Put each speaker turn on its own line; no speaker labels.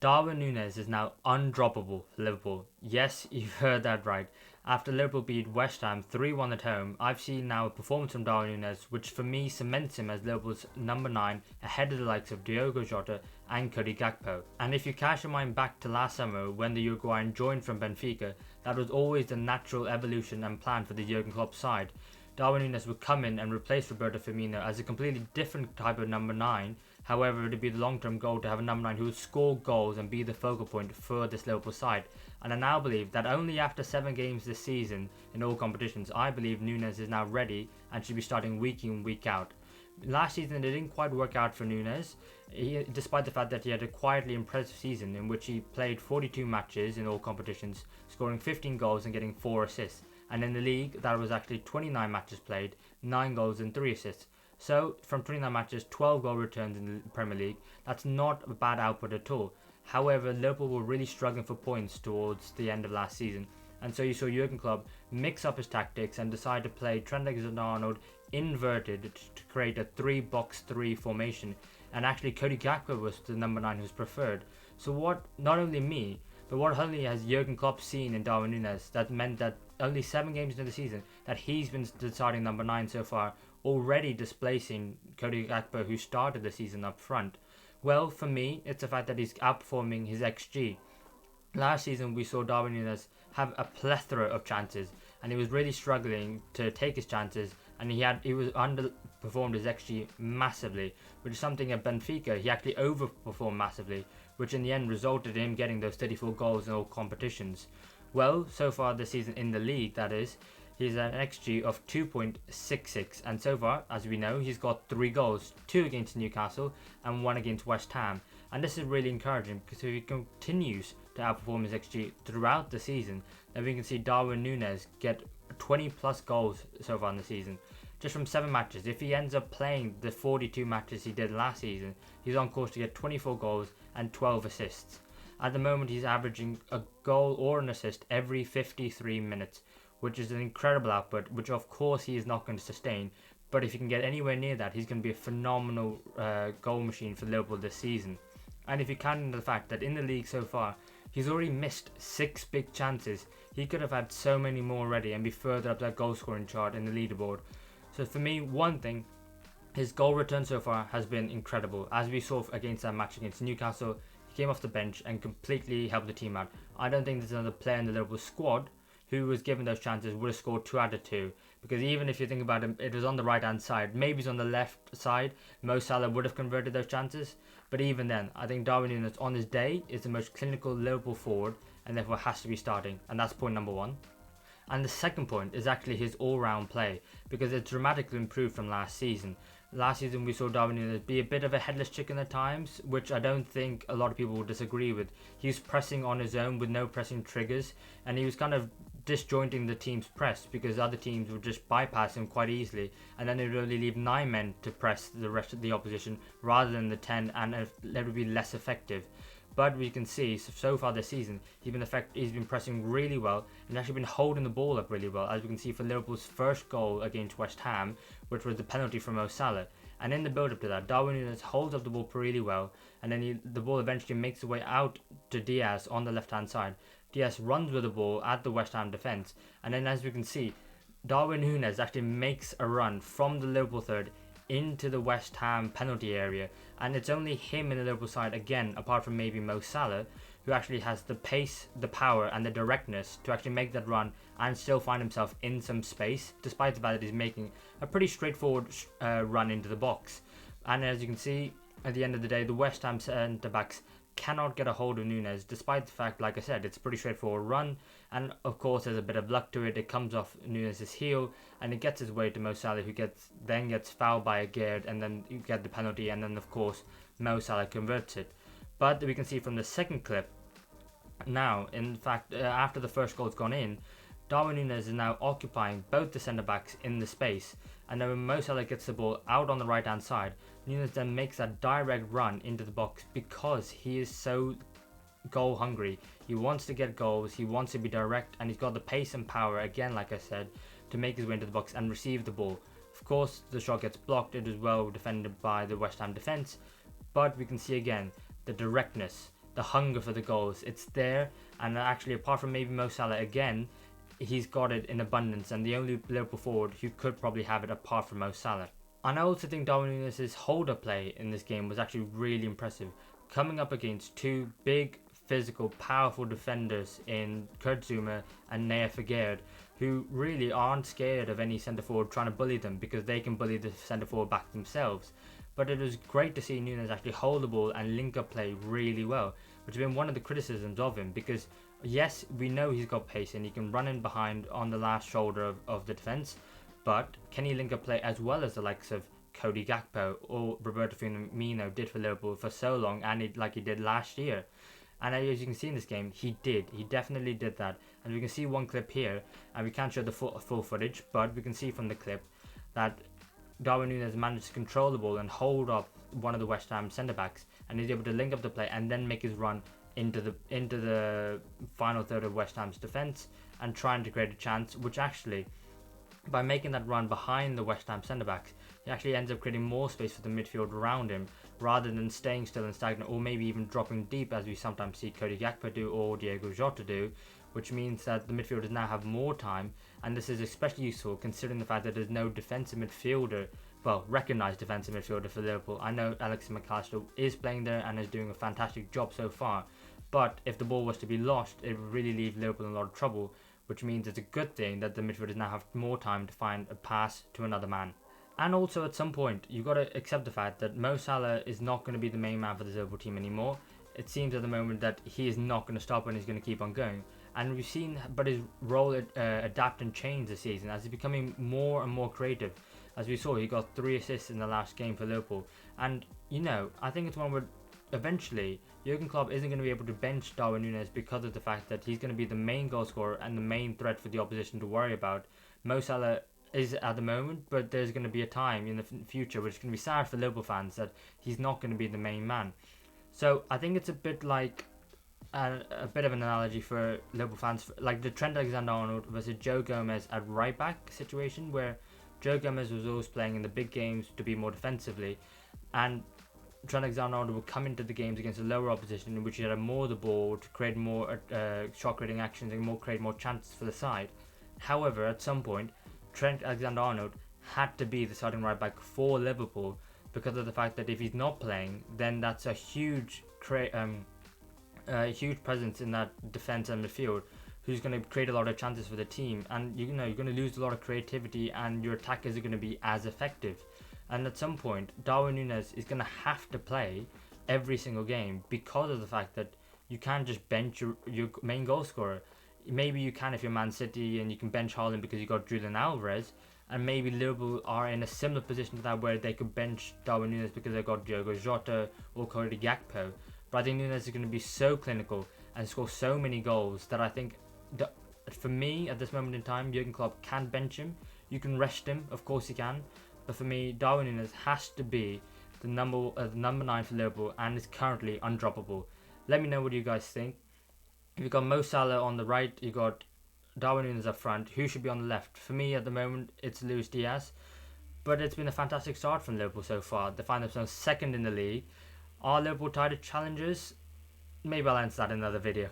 Darwin Nunez is now undroppable for Liverpool. Yes, you've heard that right. After Liverpool beat West Ham 3-1 at home, I've seen now a performance from Darwin Nunez which for me cements him as Liverpool's number 9 ahead of the likes of Diogo Jota and Cody Gakpo. And if you cast your mind back to last summer when the Uruguayan joined from Benfica, that was always the natural evolution and plan for the Jurgen Klopp side. Darwin Nunez would come in and replace Roberto Firmino as a completely different type of number 9. However, it would be the long-term goal to have a number 9 who would score goals and be the focal point for this Liverpool side. And I now believe that only after 7 games this season in all competitions, I believe Nunez is now ready and should be starting week in, week out. Last season it didn't quite work out for Nunez, despite the fact that he had a quietly impressive season in which he played 42 matches in all competitions, scoring 15 goals and getting 4 assists. And in the league, that was actually 29 matches played, 9 goals and 3 assists. So, from 29 matches, 12 goal returns in the Premier League, that's not a bad output at all. However, Liverpool were really struggling for points towards the end of last season. And so you saw Jurgen Klopp mix up his tactics and decide to play Trent Alexander-Arnold inverted to create a 3-box-3 formation. And actually, Cody Gakpo was the number 9 who was preferred. So what, not only me, but what only has Jurgen Klopp seen in Darwin Nunez that meant that only 7 games into the season that he's been deciding number 9 so far, already displacing Cody Gakpo who started the season up front? Well, for me, it's the fact that he's outperforming his XG. Last season we saw Darwin Nunez have a plethora of chances and he was really struggling to take his chances, and he was underperformed his XG massively, which is something at Benfica he actually overperformed massively, which in the end resulted in him getting those 34 goals in all competitions. Well, so far this season in the league, that is, he's an XG of 2.66, and so far, as we know, he's got 3 goals, 2 against Newcastle and 1 against West Ham. And this is really encouraging because if he continues to outperform his XG throughout the season, then we can see Darwin Nunez get 20 plus goals so far in the season. Just from 7 matches, if he ends up playing the 42 matches he did last season, he's on course to get 24 goals and 12 assists. At the moment, he's averaging a goal or an assist every 53 minutes, which is an incredible output, which of course he is not going to sustain. But if he can get anywhere near that, he's going to be a phenomenal goal machine for Liverpool this season. And if you count into the fact that in the league so far, he's already missed 6 big chances, he could have had so many more already and be further up that goal scoring chart in the leaderboard. So for me, one thing, his goal return so far has been incredible. As we saw against that match against Newcastle, he came off the bench and completely helped the team out. I don't think there's another player in the Liverpool squad who was given those chances would have scored 2 out of 2. Because even if you think about it, it was on the right hand side. Maybe it's on the left side. Mo Salah would have converted those chances. But even then, I think Darwin Nunez on his day is the most clinical Liverpool forward and therefore has to be starting. And that's point number 1. And the second point is actually his all-round play, because it's dramatically improved from last season. Last season we saw Darwin Nunez be a bit of a headless chicken at times, which I don't think a lot of people will disagree with. He was pressing on his own with no pressing triggers, and he was kind of disjointing the team's press because other teams would just bypass him quite easily, and then it would only leave 9 men to press the rest of the opposition rather than the 10, and it would be less effective. But we can see so far this season he's been pressing really well and actually been holding the ball up really well, as we can see for Liverpool's first goal against West Ham, which was the penalty from Mo Salah. And in the build up to that, Darwin Nunez holds up the ball really well, and then the ball eventually makes its way out to Diaz on the left hand side. Diaz runs with the ball at the West Ham defence, and then as we can see, Darwin Nunez actually makes a run from the Liverpool third into the West Ham penalty area, and it's only him in the Liverpool side again, apart from maybe Mo Salah, who actually has the pace, the power and the directness to actually make that run and still find himself in some space, despite the fact that he's making a pretty straightforward run into the box. And as you can see, at the end of the day, the West Ham centre-backs cannot get a hold of Nunez, despite the fact, like I said, it's a pretty straightforward run, and of course there's a bit of luck to it. It comes off Nunez's heel and it gets his way to Mo Salah, who then gets fouled by a Gareth, and then you get the penalty, and then of course Mo Salah converts it. But we can see from the second clip now, in fact, after the first goal's gone in, Darwin Nunez is now occupying both the centre-backs in the space, and then when Mo Salah gets the ball out on the right hand side, Nunez then makes that direct run into the box because he is so goal hungry. He wants to get goals, he wants to be direct, and he's got the pace and power, again like I said, to make his way into the box and receive the ball. Of course the shot gets blocked, it is well defended by the West Ham defence, but we can see again the directness. the hunger for the goals. It's there, and actually, apart from maybe Mo Salah again, he's got it in abundance, and the only Liverpool forward who could probably have it apart from Mo Salah. And I also think Darwin Nunez' hold-up play in this game was actually really impressive, coming up against two big, physical, powerful defenders in Kurt Zouma and Nea Figuered, who really aren't scared of any centre-forward trying to bully them because they can bully the centre-forward back themselves. But it was great to see Nunez actually hold the ball and link up play really well, which has been one of the criticisms of him, because yes, we know he's got pace and he can run in behind on the last shoulder of the defence, but can he link up play as well as the likes of Cody Gakpo or Roberto Firmino did for Liverpool for so long, and like he did last year? And as you can see in this game, he definitely did that. And we can see one clip here, and we can't show the full footage, but we can see from the clip that Darwin Nunez managed to control the ball and hold up one of the West Ham centre-backs, and he's able to link up the play and then make his run into the final third of West Ham's defence and trying to create a chance, which actually, by making that run behind the West Ham centre-backs, he actually ends up creating more space for the midfield around him, rather than staying still and stagnant, or maybe even dropping deep as we sometimes see Cody Gakpo do or Diego Jota do, which means that the midfielders now have more time, and this is especially useful considering the fact that there's no defensive midfielder, well, recognised defensive midfielder for Liverpool. I know Alex McAllister is playing there and is doing a fantastic job so far, but if the ball was to be lost, it would really leave Liverpool in a lot of trouble, which means it's a good thing that the midfielders now have more time to find a pass to another man. And also, at some point, you've got to accept the fact that Mo Salah is not going to be the main man for the Liverpool team anymore. It seems at the moment that he is not going to stop and he's going to keep on going. And we've seen but his role adapt and change this season as he's becoming more and more creative. As we saw, he got 3 assists in the last game for Liverpool. And, I think it's one where eventually Jurgen Klopp isn't going to be able to bench Darwin Nunez because of the fact that he's going to be the main goal scorer and the main threat for the opposition to worry about. Mo Salah is at the moment, but there's going to be a time in the future which is going to be sad for Liverpool fans that he's not going to be the main man. So I think it's a bit like a bit of an analogy for Liverpool fans, like the Trent Alexander-Arnold versus Joe Gomez at right back situation, where Joe Gomez was always playing in the big games to be more defensively, and Trent Alexander-Arnold would come into the games against a lower opposition in which he had more of the ball to create more shot creating actions and create more chances for the side. However, at some point, Trent Alexander-Arnold had to be the starting right back for Liverpool because of the fact that if he's not playing, then that's a huge huge presence in that defense and midfield, who's going to create a lot of chances for the team, and you're going to lose a lot of creativity, and your attack isn't going to be as effective. And at some point, Darwin Nunez is going to have to play every single game because of the fact that you can't just bench your main goal scorer. Maybe you can if you're Man City and you can bench Haaland because you got Julian Alvarez, and maybe Liverpool are in a similar position to that where they could bench Darwin Nunez because they've got Diego Jota or Cody Gakpo. But I think Nunez is going to be so clinical and score so many goals that I think, for me, at this moment in time, Jurgen Klopp can bench him. You can rest him, of course he can. But for me, Darwin Nunez has to be the number 9 for Liverpool and is currently undroppable. Let me know what you guys think. If you've got Mo Salah on the right, you've got Darwin Nunez up front. Who should be on the left? For me, at the moment, it's Luis Diaz. But it's been a fantastic start from Liverpool so far. They find themselves second in the league. Are Liverpool title challengers? Maybe I'll answer that in another video.